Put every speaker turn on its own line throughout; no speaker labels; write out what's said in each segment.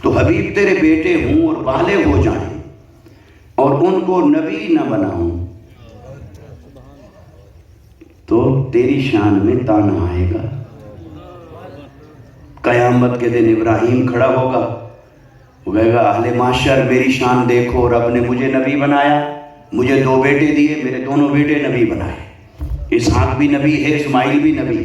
تو حبیب تیرے بیٹے ہوں اور بالغ ہو جائیں اور ان کو نبی نہ بناؤں تو تیری شان میں تانا آئے گا۔ قیامت کے دن ابراہیم کھڑا ہوگا، وہ کہے گا اہل معاشر میری شان دیکھو، رب نے مجھے نبی بنایا، مجھے 2 بیٹے دیے، میرے دونوں بیٹے نبی بنائے، اسحاق بھی نبی ہے، اسماعیل بھی نبی۔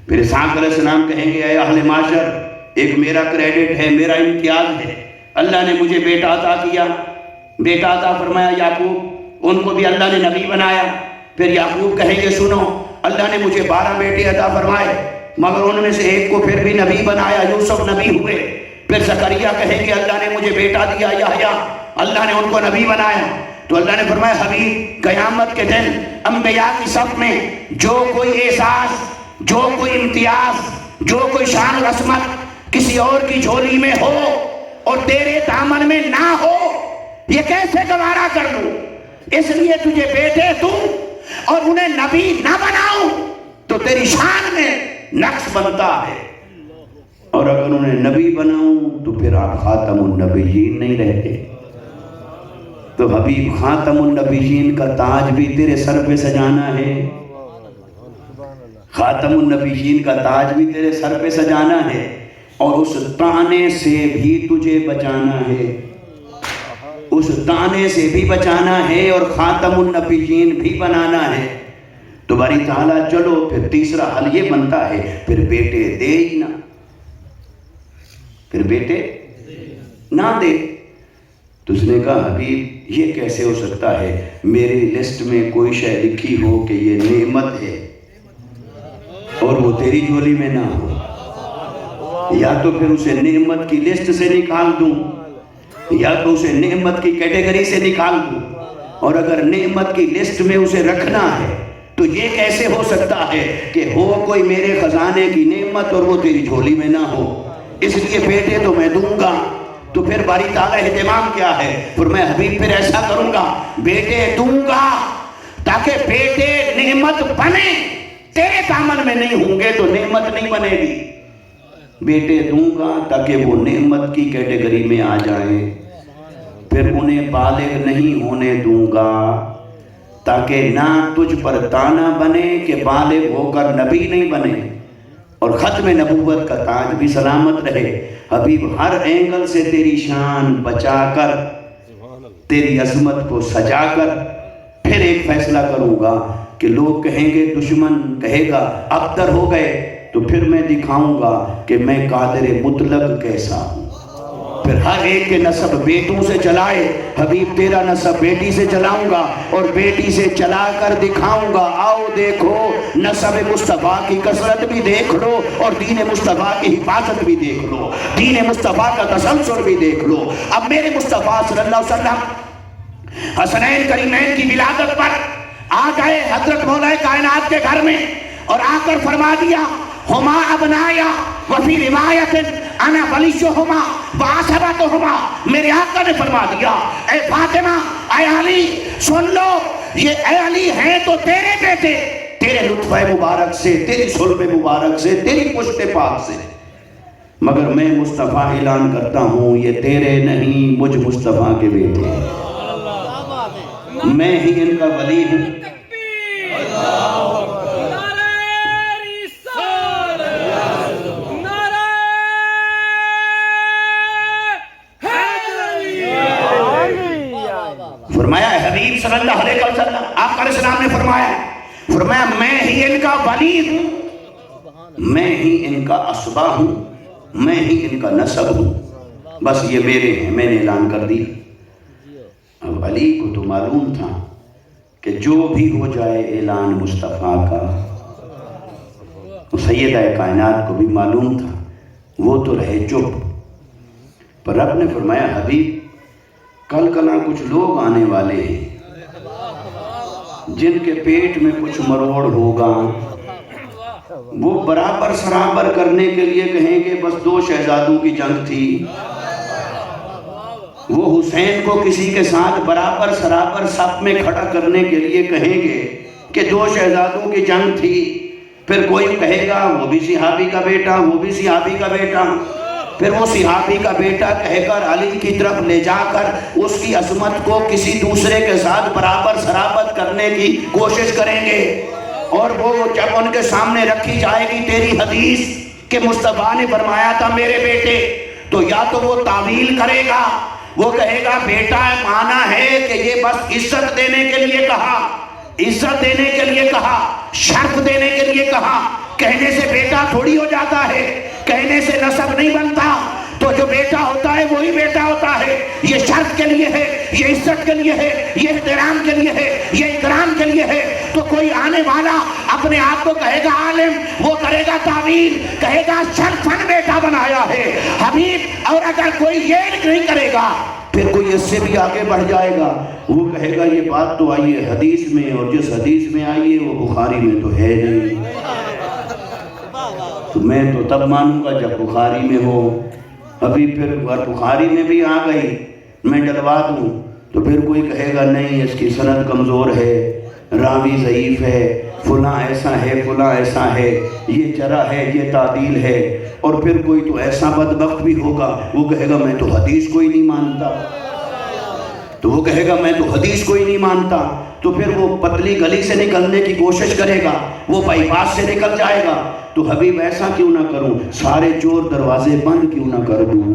پھر اسحاق علیہ السلام کہیں گے اے اہل معاشر ایک میرا کریڈٹ ہے، میرا امتیاز ہے، اللہ نے مجھے بیٹا عطا کیا، بیٹا عطا فرمایا یعقوب، ان کو بھی اللہ نے نبی بنایا۔ پھر یعقوب کہیں گے سنو اللہ نے مجھے 12 بیٹے عطا فرمائے مگر ان میں سے ایک کو پھر بھی نبی بنایا، یوسف نبی ہوئے۔ پھر زکریا کہیں گے اللہ نے مجھے بیٹا دیا یحییٰ، اللہ نے ان کو نبی بنایا۔ تو اللہ نے فرمایا حبیب قیامت کے دن انبیاء کی صف میں جو کوئی احساس، جو کوئی امتیاز، جو کوئی شان و عظمت کسی اور کی جھولی میں ہو اور تیرے دامن میں نہ ہو، یہ کیسے گوارا کر لوں؟ اس لیے تجھے بیٹے دوں اور انہیں نبی نہ بناؤں تو تیری شان میں نقص بنتا ہے، اور اگر انہیں نبی بناؤں تو پھر آپ خاتم النبیین نہیں رہتے۔ تو حبیب خاتم النبیین کا تاج بھی تیرے سر پہ سجانا ہے، خاتم النبیین کا تاج بھی تیرے سر پہ سجانا ہے، اور اس طعنے سے بھی تجھے بچانا ہے، اس طعنے سے بھی بچانا ہے اور خاتم النبیین بھی بنانا ہے۔ تو باری تعالیٰ چلو پھر تیسرا حل یہ بنتا ہے پھر بیٹے دے ہی نہ، پھر بیٹے نہ دے۔ تو اس نے کہا حبیب یہ کیسے ہو سکتا ہے، میری لسٹ میں کوئی شے لکھی ہو کہ یہ نعمت ہے اور وہ تیری جھولی میں نہ ہو، یا تو پھر اسے نعمت کی لسٹ سے نکال دوں یا تو اسے نعمت کی کیٹیگری سے نکال دوں، اور اگر نعمت کی لسٹ میں اسے رکھنا ہے تو یہ کیسے ہو سکتا ہے کہ ہو کوئی میرے خزانے کی نعمت اور وہ تیری جھولی میں نہ ہو، اس لیے بیٹے تو میں دوں گا۔ تو پھر باری تعالیٰ اہتمام کیا ہے، پھر میں حبیب پھر ایسا کروں گا بیٹے دوں گا تاکہ بیٹے نعمت بنے، تیرے دامن میں نہیں ہوں گے تو نعمت نہیں بنے گی، بیٹے دوں گا تاکہ وہ نعمت کی کیٹیگری میں آ جائیں، پھر انہیں بالغ نہیں ہونے دوں گا تاکہ نہ تجھ پر تانا بنے کہ بالغ ہو کر نبی نہیں بنے، اور ختم نبوت کا تاج بھی سلامت رہے۔ حبیب ہر اینگل سے تیری شان بچا کر، تیری عظمت کو سجا کر پھر ایک فیصلہ کروں گا کہ لوگ کہیں گے دشمن کہے گا ابتر ہو گئے، تو پھر میں دکھاؤں گا کہ میں قادر مطلق کیسا ہوں۔ پھر ہر ایک کے نسب بیٹوں سے چلائے، حبیب تیرا نسب بیٹی سے چلاؤں گا اور بیٹی سے چلا کر دکھاؤں گا، آؤ دیکھو نسب مصطفیٰ کی کثرت بھی دیکھ لو اور دین مصطفیٰ کی حفاظت بھی دیکھ لو، دین مصطفیٰ کا تسلسل بھی دیکھ لو۔ اب میرے مصطفیٰ صلی اللہ علیہ وسلم حسنین کریمین کی ولادت پر آ گئے حضرت مولا کائنات کے گھر میں، اور آ کر فرما دیا ہما ابنایا وفی روایت انا ولیہما وعصبتہما، میرے آقا نے فرما دیا اے فاطمہ اے علی سن لو، یہ اے علی ہیں تو تیرے بیٹے، تیرے لطفہ مبارک سے، تیری صلب مبارک سے، تیری پشت پاک سے، مگر میں مصطفیٰ اعلان کرتا ہوں یہ تیرے نہیں مجھ مصطفیٰ کے بیٹے ہیں، میں ہی ان کا ولی ہوں۔ فرمایا حبیب صلی اللہ علیہ وسلم آپ علیہ السلام نے فرمایا میں ہی ان کا ولی ہوں، میں ہی ان کا اصبع ہوں، میں ہی ان کا نسب ہوں، بس یہ میرے ہیں، میں نے اعلان کر دیا۔ اب علی کو تو معلوم تھا کہ جو بھی ہو جائے اعلان مصطفیٰ کا، سیدہ کائنات کو بھی معلوم تھا، وہ تو رہے چپ، پر رب نے فرمایا حبیب کل کلا کچھ لوگ آنے والے ہیں جن کے پیٹ میں کچھ مروڑ ہوگا، وہ برابر سرابر کرنے کے لیے کہیں گے بس 2 شہزادوں کی جنگ تھی، وہ حسین کو کسی کے ساتھ برابر سرابر صف میں کھڑا کرنے کے لیے کہیں گے کہ 2 شہزادوں کی جنگ تھی، پھر کوئی کہے گا وہ بھی صحابی کا بیٹا، وہ بھی صحابی کا بیٹا، پھر وہ صحابی کا بیٹا کہہ کر علی کی طرف لے جا کر اس کی عظمت کو کسی دوسرے کے ساتھ برابر شرابت کرنے کی کوشش کریں گے، اور وہ جب ان کے سامنے رکھی جائے گی تیری حدیث کہ مصطفیٰ نے فرمایا تھا میرے بیٹے، تو یا تو وہ تعویل کرے گا، وہ کہے گا بیٹا مانا ہے کہ یہ بس عزت دینے کے لیے کہا، عزت دینے کے لیے کہا، شرف دینے کے لیے کہا، کہنے سے بیٹا تھوڑی ہو جاتا ہے، کہنے سے نسب نہیں بنتا، تو جو بیٹا ہوتا ہے وہی بیٹا ہوتا ہے، یہ شرف کے لیے ہے، یہ عزت کے لیے ہے، یہ احترام کے لیے ہے، یہ اکرام کے لیے ہے۔ تو کوئی آنے والا اپنے آپ کو کہے گا عالم، وہ کرے گا تعویل، کہے گا شرفن بیٹا بنایا ہے حبیب، اور اگر کوئی یہ نہیں کرے گا پھر کوئی اس سے بھی آگے بڑھ جائے گا، وہ کہے گا یہ بات تو آئی ہے حدیث میں، اور جس حدیث میں آئی ہے وہ بخاری میں تو ہے نہیں، تو میں تو تب مانوں گا جب بخاری میں ہو۔ ابھی پھر بخاری میں بھی آ گئی میں ڈلوا دوں تو پھر کوئی کہے گا نہیں اس کی سند کمزور ہے، راوی ضعیف ہے، فلاں ایسا ہے، فلاں ایسا ہے، یہ جرح ہے، یہ تعدیل ہے، اور پھر کوئی تو ایسا بدبخت بھی ہوگا وہ کہے گا میں تو حدیث کوئی نہیں مانتا، تو وہ کہے گا میں تو حدیث کوئی نہیں مانتا، تو پھر وہ پتلی گلی سے نکلنے کی کوشش کرے گا، وہ بائی پاس سے نکل جائے گا، تو حبیب ایسا کیوں نہ کروں، سارے چور دروازے بند کیوں نہ کر دوں،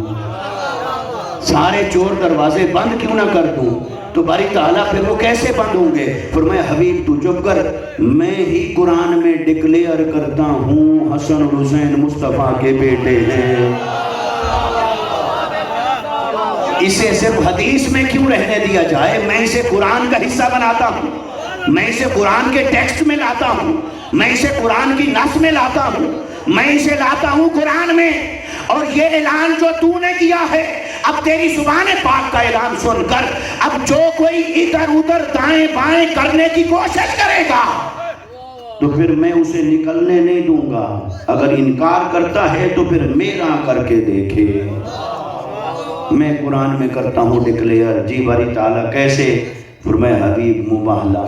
سارے چور دروازے بند کیوں نہ کر دوں، تو باری تعالیٰ پھر وہ کیسے بند ہوں گے؟ فرمایا حبیب تو چپ کر، میں ہی قرآن میں ڈکلیئر کرتا ہوں حسن اور حسین مصطفیٰ کے بیٹے ہیں، اسے صرف حدیث میں کیوں رہنے دیا جائے؟ میں اسے قرآن کا حصہ بناتا ہوں، میں اسے قرآن کے ٹیکسٹ میں لاتا ہوں، میں اسے قرآن کی نص میں لاتا ہوں، میں اسے لاتا ہوں قرآن میں، اور یہ اعلان جو تو نے کیا ہے اب تیری زبان پاک کا اعلان سن کر اب جو کوئی ادھر ادھر دائیں بائیں کرنے کی کوشش کرے گا تو پھر میں اسے نکلنے نہیں دوں گا، اگر انکار کرتا ہے تو پھر میرا کر کے دیکھے، میں قرآن میں کرتا ہوں ڈکلیئر۔ جی باری تعالیٰ کیسے؟ فرمایا حبیب مباہلہ،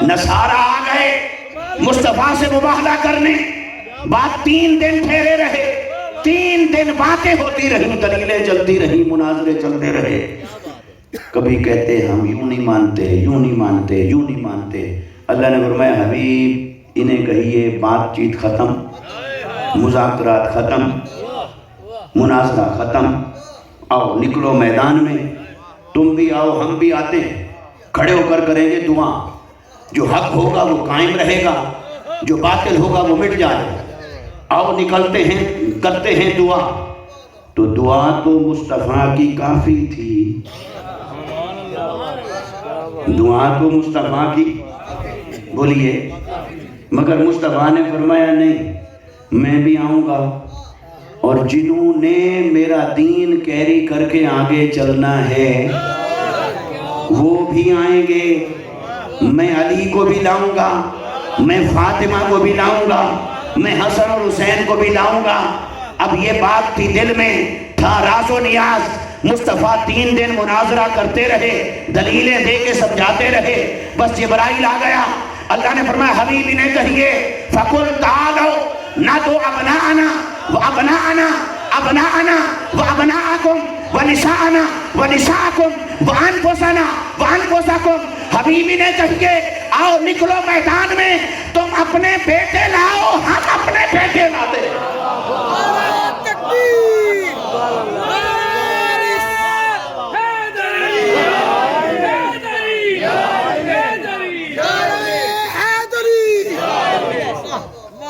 نصارہ آ گئے مصطفیٰ سے مباہلہ کرنے، بات 3 دن ٹھہرے رہے، 3 دن باتیں ہوتی رہی، دلیلیں چلتی رہی، مناظرے چلتے رہے، کبھی کہتے ہم یوں نہیں مانتے، یوں نہیں مانتے، یوں نہیں مانتے۔ اللہ نے فرمایا حبیب انہیں کہیے بات چیت ختم، مذاکرات ختم، مناظرہ ختم، آؤ نکلو میدان میں، تم بھی آؤ ہم بھی آتے ہیں، کھڑے ہو کر کریں گے دعا، جو حق ہوگا وہ قائم رہے گا، جو باطل ہوگا وہ مٹ جائے گا، آؤ نکلتے ہیں کرتے ہیں دعا۔ تو دعا تو مصطفیٰ کی کافی تھی، دعا تو مصطفیٰ کی، بولیے، مگر مصطفیٰ نے فرمایا نہیں میں بھی آؤں گا، اور جنہوں نے میرا دین کیری کر کے آگے چلنا ہے وہ بھی آئیں گے، میں علی کو بھی لاؤں گا، میں فاطمہ کو بھی لاؤں گا، میں حسن اور حسین کو بھی لاؤں گا۔ اب یہ بات تھی دل میں، تھا راز و نیاز، مصطفیٰ 3 دن مناظرہ کرتے رہے، دلیلیں دے کے سمجھاتے رہے، بس جبرائیل آ گیا، اللہ نے فرمایا حبیب انہیں کہیے فَقُلْ تَعَالَوْا نَدْعُ أَبْنَاءَنَا وَأَبْنَاءَنَا أَبْنَاءَنَا وَأَبْنَاءَكُمْ وَنِسَاءَنَا وَنِسَاءَكُمْ وَأَنفُسَنَا وَأَنفُسَكُمْ۔ حبیبی نے کہیے آؤ نکلو میدان میں، تم اپنے بیٹے لاؤ ہم اپنے بیٹے لاتے۔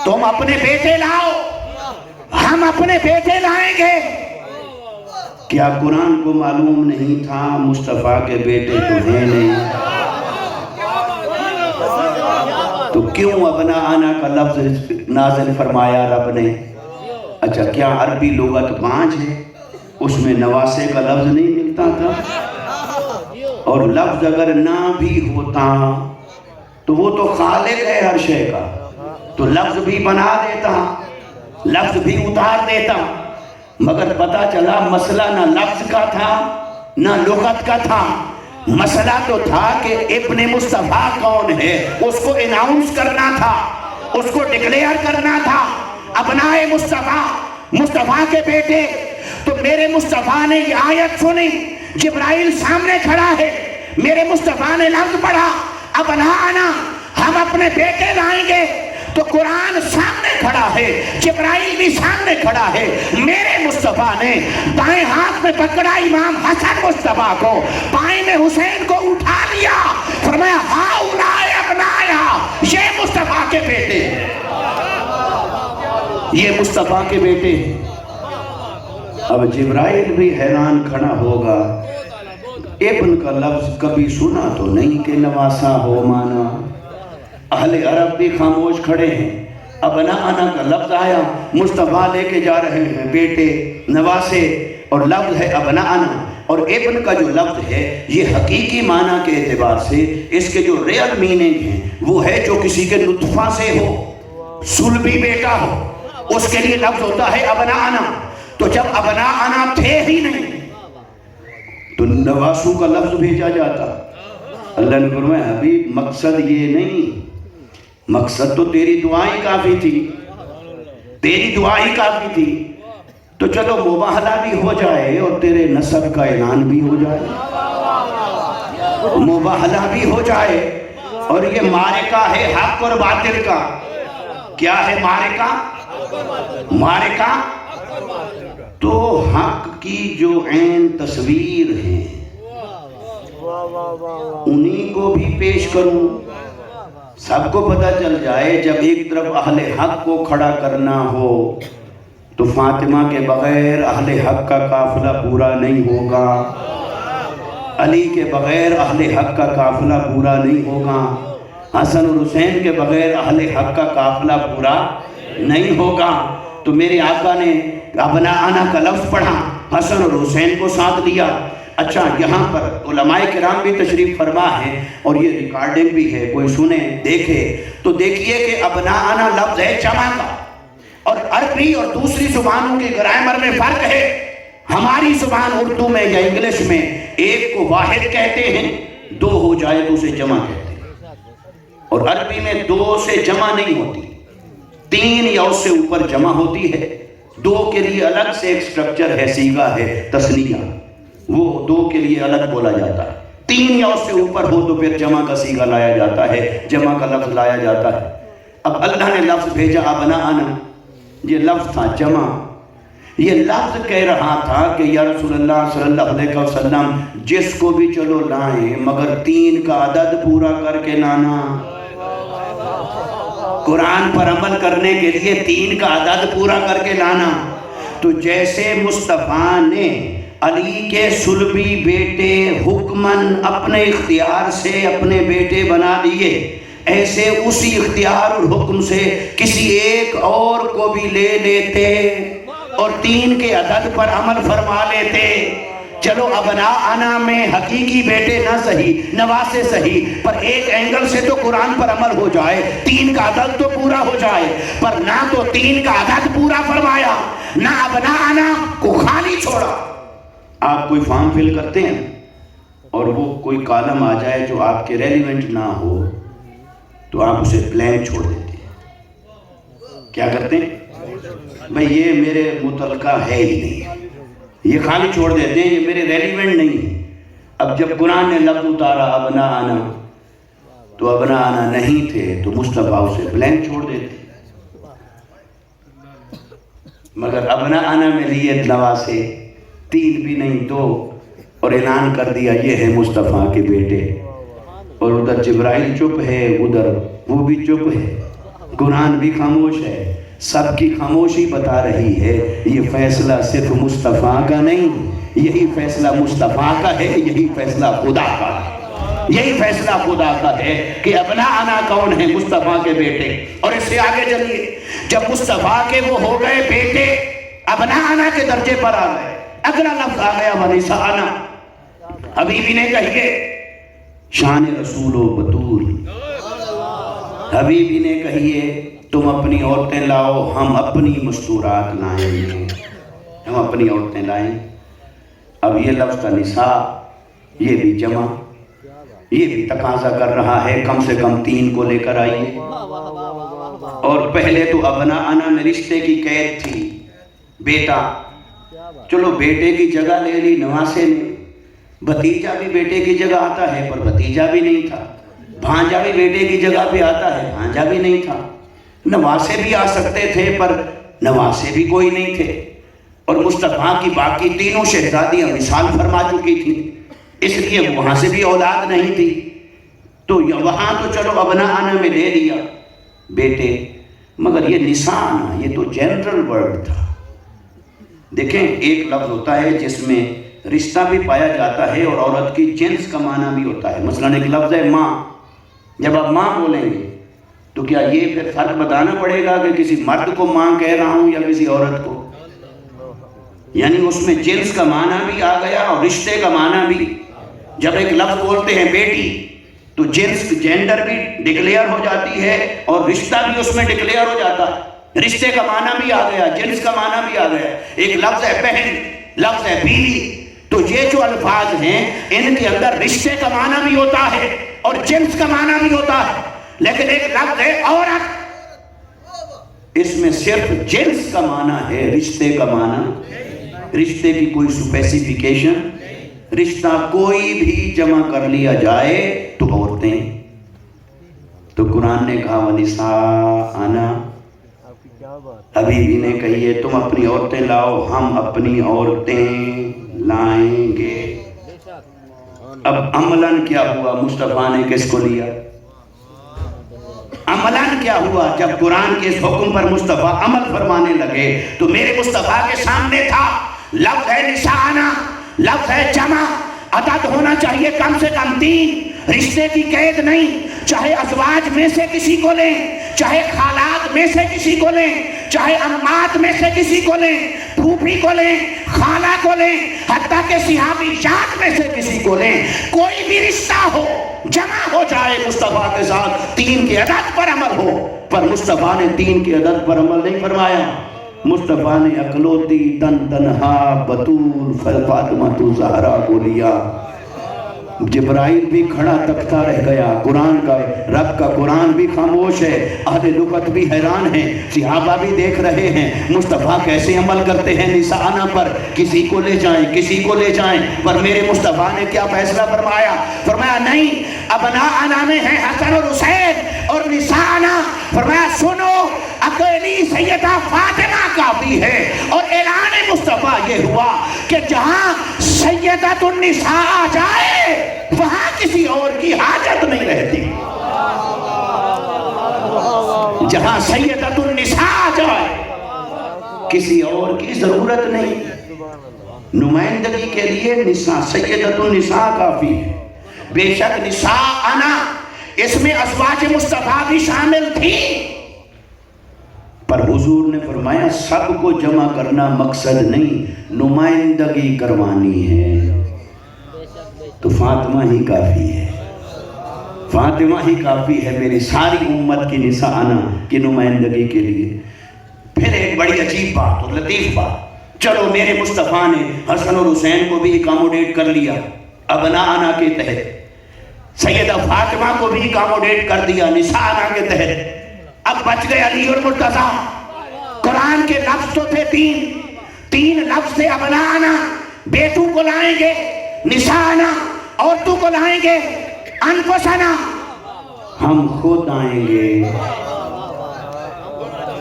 تم اپنے بیٹے لاؤ ہم اپنے بیٹے لائیں گے۔ کیا قرآن کو معلوم نہیں تھا مصطفیٰ کے بیٹے تو ہیں نہیں؟ تو کیوں ابناءنا کا لفظ نازل فرمایا رب نے؟ اچھا کیا عربی لغت 5 ہے، اس میں نواسے کا لفظ نہیں ملتا تھا؟ اور لفظ اگر نہ بھی ہوتا تو وہ تو خالق ہے ہر شے کا، تو لفظ بھی بنا دیتا، لفظ بھی اتار دیتا، مگر پتا چلا مسئلہ نہ لفظ کا تھا نہ لغت کا تھا، مسئلہ تو تھا کہ ابن مصطفیٰ کون ہے، اس کو اناؤنس کرنا تھا، اس کو ڈکلیئر کرنا تھا ابنائے مصطفیٰ، مصطفیٰ کے بیٹے۔ تو میرے مصطفیٰ نے یہ آیت سنی، جبرائیل سامنے کھڑا ہے، میرے مصطفیٰ نے لفظ پڑھا ابناءنا، ہم اپنے بیٹے لائیں گے۔ تو قرآن سامنے کھڑا ہے، جبرائیل بھی سامنے کھڑا ہے، میرے مصطفیٰ نے دائیں ہاتھ میں پکڑا امام حسن مصطفیٰ کو، بائیں میں حسین کو اٹھا لیا، فرمایا ہاؤلائے ابنایا، یہ مصطفیٰ کے بیٹے ہیں، یہ مصطفیٰ کے بیٹے ہیں۔ اب جبرائیل بھی حیران کھڑا ہوگا، ابن کا لفظ کبھی سنا تو نہیں کہ نواسا ہو مانا۔ اہل عرب بھی خاموش کھڑے ہیں، ابناءنا کا لفظ آیا، مصطفیٰ لے کے جا رہے ہیں بیٹے نواسے، اور لفظ ہے ابناءنا، اور ابن کا جو لفظ ہے یہ حقیقی معنی کے اعتبار سے اس کے جو ریئل میننگ ہیں وہ ہے جو کسی کے نطفہ سے ہو، صلبی بیٹا ہو، اس کے لیے لفظ ہوتا ہے ابناءنا۔ تو جب ابناءنا تھے ہی نہیں تو نواسوں کا لفظ بھیجا جاتا۔ اللہ نے فرمایا حبیب مقصد یہ نہیں، مقصد تو تیری دعائیں کافی تھی، تیری دعائیں کافی تھی، تو چلو مباہلہ بھی ہو جائے اور تیرے نسب کا اعلان بھی ہو جائے، مباہلہ بھی ہو جائے، اور یہ معرکہ ہے حق اور باطل کا۔ کیا ہے معرکہ؟ معرکہ تو حق کی جو عین تصویر ہیں انہی کو بھی پیش کروں، سب کو پتہ چل جائے۔ جب ایک طرف اہل حق کو کھڑا کرنا ہو تو فاطمہ کے بغیر اہل حق کا قافلہ پورا نہیں ہوگا، علی کے بغیر اہل حق کا قافلہ پورا نہیں ہوگا، حسن اور حسین کے بغیر اہل حق کا قافلہ پورا نہیں ہوگا۔ تو میرے آقا نے ابناءنا کا لفظ پڑھا، حسن اور حسین کو ساتھ لیا۔ اچھا، یہاں پر علماء کرام بھی تشریف فرما ہے اور یہ ریکارڈنگ بھی ہے، کوئی سنے دیکھے تو دیکھیے کہ ابناءنا لفظ ہے جمع کا، اور عربی اور دوسری زبانوں کے گرامر میں فرق ہے۔ ہماری زبان اردو میں یا انگلش میں ایک کو واحد کہتے ہیں، دو ہو جائے تو اسے جمع کہتے ہیں، اور عربی میں دو سے جمع نہیں ہوتی، تین یا اس سے اوپر جمع ہوتی ہے۔ دو کے لیے الگ سے ایک سٹرکچر ہے، صیغہ ہے تثنیہ، وہ دو کے لیے الگ بولا جاتا ہے۔ تین یا اس سے اوپر ہو تو پھر جمع کا صیغہ لایا جاتا ہے، جمع کا لفظ لایا جاتا ہے۔ اب اللہ نے لفظ بھیجا ابناءنا، یہ لفظ تھا جمع، یہ لفظ کہہ رہا تھا کہ یا رسول اللہ صلی اللہ علیہ وسلم جس کو بھی چلو لائیں مگر تین کا عدد پورا کر کے لانا۔ قرآن پر عمل کرنے کے لیے تین کا عدد پورا کر کے لانا۔ تو جیسے مصطفیٰ نے علی کے صلبی بیٹے حکماً اپنے اختیار سے اپنے بیٹے بنا دیے، ایسے اسی اختیار اور حکم سے کسی ایک اور کو بھی لے لیتے اور تین کے عدد پر عمل فرما لیتے۔ چلو ابناءنا میں حقیقی بیٹے نہ صحیح، نواسے صحیح، پر ایک اینگل سے تو قرآن پر عمل ہو جائے، تین کا عدد تو پورا ہو جائے، پر نہ تو تین کا عدد پورا فرمایا، نہ ابناءنا کو خالی چھوڑا۔ آپ کوئی فارم فل کرتے ہیں اور وہ کوئی کالم آ جائے جو آپ کے ریلیونٹ نہ ہو تو آپ اسے بلینک چھوڑ دیتے ہیں۔ کیا کرتے ہیں؟ بھئی یہ میرے متعلقہ ہے ہی نہیں، یہ خالی چھوڑ دیتے ہیں، یہ میرے ریلیونٹ نہیں ہے۔ اب جب قرآن نے لفظ اتارا ابناءنا تو ابناءنا نہیں تھے تو مصطفیٰ اسے بلینک چھوڑ دیتے، مگر ابناءنا میں لیے نواسے، تین بھی نہیں دو، اور اعلان کر دیا یہ ہے مصطفیٰ کے بیٹے۔ اور ادھر جبرائیل چپ ہے، ادھر وہ بھی چپ ہے، قرآن بھی خاموش ہے، سب کی خاموشی بتا رہی ہے یہ فیصلہ صرف مصطفیٰ کا نہیں، یہی فیصلہ مصطفیٰ کا ہے، یہی فیصلہ خدا کا ہے، یہی فیصلہ خدا کا ہے کہ ابناءنا کون ہے؟ مصطفیٰ کے بیٹے۔ اور اس سے آگے چلیے، جب مصطفیٰ کے وہ ہو گئے بیٹے، ابناءنا کے درجے پر آ گئے، اگلا لفظ آ گیا ونساءنا، حبیبی نے کہیے شان رسول و بطول، حبیبی نے کہیے تم اپنی عورتیں لاؤ، ہم اپنی مستورات لائیں گے، ہم اپنی عورتیں لائیں۔ اب یہ لفظ کا نساء، یہ بھی جمع، یہ بھی تقاضا کر رہا ہے کم سے کم تین کو لے کر آئیے۔ اور پہلے تو ابناءنا میں رشتے کی قید تھی، بیٹا، چلو بیٹے کی جگہ لے لی نواسے نے، بھتیجا بھی بیٹے کی جگہ آتا ہے پر بھتیجا بھی نہیں تھا، بھانجا بھی بیٹے کی جگہ پہ آتا ہے، بھانجا بھی نہیں تھا، نواسے بھی آ سکتے تھے پر نواسے بھی کوئی نہیں تھے، اور مصطفیٰ کی باقی تینوں شہزادیاں وصال فرما چکی تھیں، اس لیے وہاں سے بھی اولاد نہیں تھی، تو وہاں تو چلو ابناءنا میں لے لیا بیٹے، مگر یہ نساء، یہ تو جنرل ورڈ تھا۔ دیکھیں ایک لفظ ہوتا ہے جس میں رشتہ بھی پایا جاتا ہے اور عورت کی جنس کا معنی بھی ہوتا ہے، مثلا ایک لفظ ہے ماں، جب آپ ماں بولیں گے تو کیا یہ پھر فرق بتانا پڑے گا کہ کسی مرد کو ماں کہہ رہا ہوں یا کسی عورت کو؟ یعنی اس میں جنس کا معنی بھی آ گیا اور رشتے کا معنی بھی۔ جب ایک لفظ بولتے ہیں بیٹی تو جنس جینڈر بھی ڈکلیئر ہو جاتی ہے اور رشتہ بھی اس میں ڈکلیئر ہو جاتا ہے، رشتے کا معنی بھی آ گیا، جنس کا معنی بھی آ گیا۔ ایک لفظ ہے بہن، لفظ ہے بیوی، تو یہ جو الفاظ ہیں ان کے اندر رشتے کا معنی بھی ہوتا ہے اور جنس کا معنی بھی ہوتا ہے، لیکن ایک لفظ ہے عورت، اس میں صرف جنس کا معنی ہے، رشتے کا معنی، رشتے کی کوئی سپیسیفیکیشن، رشتہ کوئی بھی جمع کر لیا جائے تو عورتیں، تو قرآن نے کہا وَنِسَاءَنَا، ابھی بھی نے کہیے تم اپنی عورتیں لاؤ، ہم اپنی عورتیں لائیں گے۔ اب عملاً کیا ہوا؟ مصطفیٰ نے کس کو لیا؟ عملاً کیا ہوا؟ جب قرآن کے اس حکم پر مصطفیٰ عمل فرمانے لگے تو میرے مصطفیٰ کے سامنے تھا لفظ ہے نساءنا، لفظ ہے جمع، عدد ہونا چاہیے کم سے کم 3، رشتے کی قید نہیں، چاہے ازواج میں سے کسی کو لیں، چاہے خالات میں سے کسی کو لیں، چاہے امات میں سے کسی کو لیں، پھوپھی کو لیں، خالہ کو لیں، حتیٰ کہ صحابیات میں سے کسی کو لیں، کوئی بھی رشتہ ہو جمع ہو جائے مصطفیٰ کے ساتھ، 3 کے عدد پر عمل ہو، پر مصطفیٰ نے 3 کے عدد پر عمل نہیں فرمایا۔ مصطفیٰ نے اکلوتی تن تنہا بطول فاطمہ زہرا کو لیا۔ جبرائیل بھی کھڑا تکتا رہ گیا، قرآن کا، رب کا قرآن بھی خاموش ہے، اہل لغت بھی حیران ہیں، صحابہ بھی دیکھ رہے ہیں مصطفیٰ کیسے عمل کرتے ہیں نساءنا پر، کسی کو لے جائیں کسی کو لے جائیں، پر میرے مصطفیٰ نے کیا فیصلہ فرمایا؟ فرمایا نہیں، ابناءنا میں ہیں حسن اور حسین، اور نساءنا فرمایا سنو اکیلی سیدہ فاطمہ کافی ہے، اور اعلان مصطفیٰ یہ ہوا کہ جہاں سیدۃ النساء آ جائے وہاں کسی اور کی حاجت نہیں رہتی، جہاں سیدۃ النساء آ جائے کسی اور کی ضرورت نہیں، نمائندگی کے لیے نساء سیدۃ النساء کافی ہے۔ بے شک نساءنا اس میں ازواج مصطفیٰ بھی شامل تھی، پر حضور نے فرمایا سب کو جمع کرنا مقصد نہیں، نمائندگی کروانی ہے، تو فاطمہ ہی کافی ہے، فاطمہ ہی کافی ہے میری ساری امت کی نساءنا کی نمائندگی کے لیے۔ پھر ایک بڑی عجیب بات اور لطیف بات، چلو میرے مصطفیٰ نے حسن اور حسین کو بھی اکاموڈیٹ کر لیا ابناءنا کے تحت، سیدہ فاطمہ کو بھی اکاموڈیٹ کر دیا نساءنا کے تحت، اب بچ گئے علی اور مرتضیٰ۔ قرآن کے لفظ تو تھے 3 لفظ تھے، ابناءنا بیٹوں کو لائیں گے، نساءنا عورتوں کو لائیں گے، انفسنا ہم خود آئیں گے۔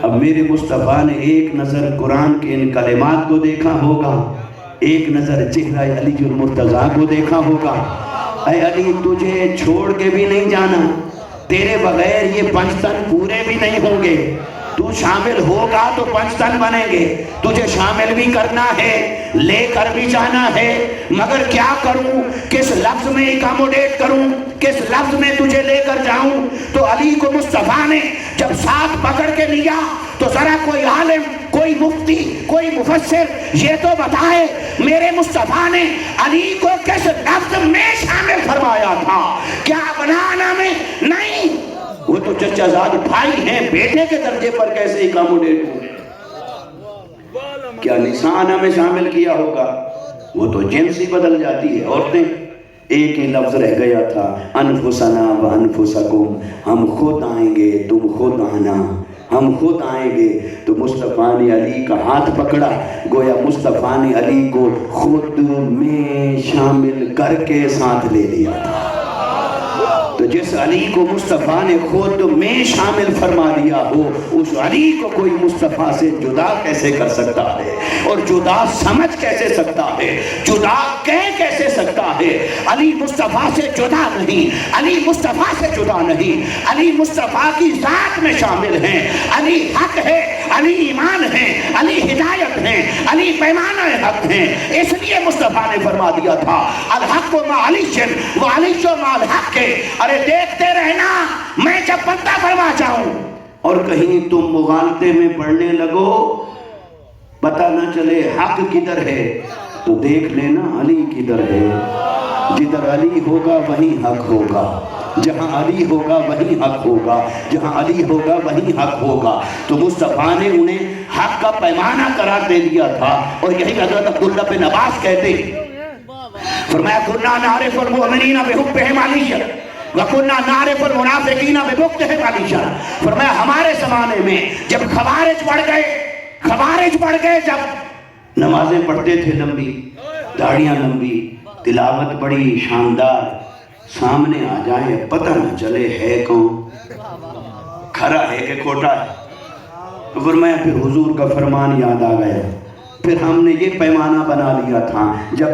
اب میرے مصطفیٰ نے ایک نظر قرآن کے ان کلمات کو دیکھا ہوگا، ایک نظر چہرہ علی اور مرتضیٰ کو دیکھا ہوگا، اے علی تجھے چھوڑ کے بھی نہیں جانا، تیرے بغیر یہ 5 تن پورے بھی نہیں ہوں گے، تو شامل ہوگا تو 5 تن بنیں گے، تجھے شامل بھی کرنا ہے، لے کر بھی جانا ہے، مگر کیا کروں، کس لفظ میں اکاموڈیٹ کروں، کس لفظ میں تجھے لے کر جاؤں؟ تو علی کو مصطفیٰ نے جب ساتھ پکڑ کے لیا تو ذرا کوئی عالم، کوئی مفتی، کوئی مفسر یہ تو بتائے میرے مصطفیٰ نے علی کو کس لفظ میں شامل فرمایا تھا؟ کیا ابناءنا میں؟ نہیں، وہ تو چچا زاد بھائی ہیں، بیٹے کے درجے پر کیسے اکاموڈیٹ ہوں؟ کیا نساءنا میں شامل کیا ہوگا؟ وہ تو جنس ہی بدل جاتی ہے، عورتیں ایک ہی لفظ رہ گیا تھا، انفسنا و انفسکم، ہم خود آئیں گے تم خود آنا۔ ہم خود آئیں گے. تو مصطفیٰ نے علی کا ہاتھ پکڑا, گویا مصطفیٰ نے علی کو خود میں شامل کر کے ساتھ لے لیا تھا. تو جس علی کو مصطفیٰ نے خود میں شامل فرما دیا ہو, اس علی کو کوئی مصطفیٰ سے جدا کیسے کر سکتا ہے, اور جدا سمجھ کیسے سکتا ہے, جدا کہہ کیسے سکتا ہے؟ علی مصطفیٰ سے جدا نہیں, علی مصطفیٰ سے جدا نہیں, علی مصطفیٰ کی ذات میں شامل ہیں. علی حق ہے, علی ایمان ہے, علی ہدایت ہیں, علی پیمانہ حق ہیں. اس لیے مصطفیٰ نے فرما دیا تھا الحق مع علی و علی مع الحق. ارے دیکھتے رہنا, میں جب بندہ فرما جاؤں اور کہیں تم مغالطے میں پڑھنے لگو, پتہ نہ چلے حق کدھر ہے, تو دیکھ لینا علی کدھر ہے. جدھر علی ہوگا وہیں حق ہوگا, جہاں علی ہوگا وہیں حق ہوگا, جہاں علی ہوگا وہیں حق ہوگا. تو مصطفیٰ نے انہیں حق کا پیمانہ قرار دے دیا تھا. اور یہی حضرت عبداللہ بن عباس کہتے ہیں, فرمایا کُنَّا نَعْرِفُ الْمُؤْمِنِينَ بِحُبِّهِمْ عَلِيًّا وَكُنَّا نَعْرِفُ الْمُنَافِقِينَ بِبُغْضِهِمْ عَلِيًّا. فرمایا ہمارے زمانے میں جب خوارج بڑھ گئے, جب نمازیں پڑھتے تھے لمبی, داڑیاں لمبی, تلاوت بڑی شاندار, سامنے آ جائے پتہ نہ چلے ہے کون, کھرا ہے کہ کھوٹا ہے. تو فرمایا پھر حضور کا فرمان یاد آ گیا, پھر ہم نے یہ پیمانہ بنا لیا تھا, جب